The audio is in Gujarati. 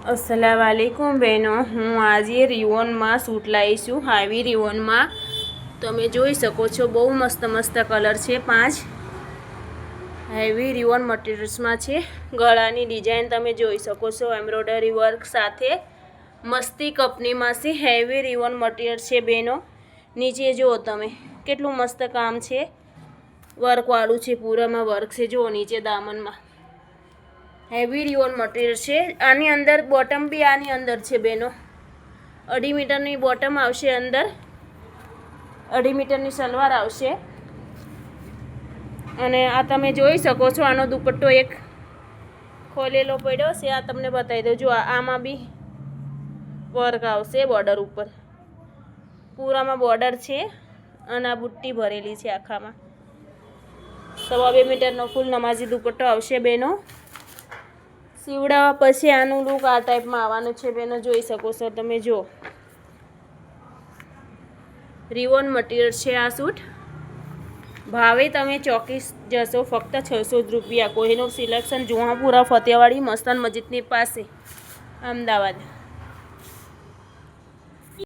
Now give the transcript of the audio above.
अस्सलाम वालेकुम बहनों, हूँ આજે રિવોનમાં સૂટ લાવી છું। હાવી રિવોનમાં તમે જોઈ શકો છો, બહુ મસ્ત મસ્ત કલર છે। 5 હેવી રિવોન મટીરિયલ્સમાં છે। ગળાની ડિઝાઇન તમે જોઈ શકો છો, એમ્બ્રોઇડરી વર્ક સાથે મસ્તી કંપનીમાં છે। હેવી રિવોન મટીરિયલ છે બહેનો। નીચે જુઓ તમે કેટલું મસ્ત કામ છે, વર્કવાળું છે, પૂરામાં વર્ક છે। જુઓ નીચે દામનમાં હેવી રિવોન મટીરિયલ છે। આની અંદર બોટમ બી આની અંદર છે બેનો। 2.5 મીટરની બોટમ આવશે, અંદર 2.5 મીટરની સલવાર આવશે। અને આ તમે જોઈ શકો છો, આનો દુપટ્ટો એક ખોલેલો પડ્યો છે। આ તમને બતાવી દઉં। જો આમાં બી વર્ક આવશે બોર્ડર ઉપર, પૂરામાં બોર્ડર છે અને આ બુટ્ટી ભરેલી છે આખામાં। 2.5 મીટરનો ફૂલ નમાઝી દુપટ્ટો આવશે બેનો। સીવડાવવા પછી આનું લુક આ ટાઈપમાં આવવાનું છે બેનો, જોઈ શકો છો તમે। જો રિવોન મટીરિયલ છે આ સૂટ। ભાવે તમે ચોકીસ જશો, ફક્ત 600 જ રૂપિયા। કોહિનૂર સિલેક્શન, જુહાપુરા, ફતેવાડી, મસ્તાન મસ્જિદની પાસે, અમદાવાદ।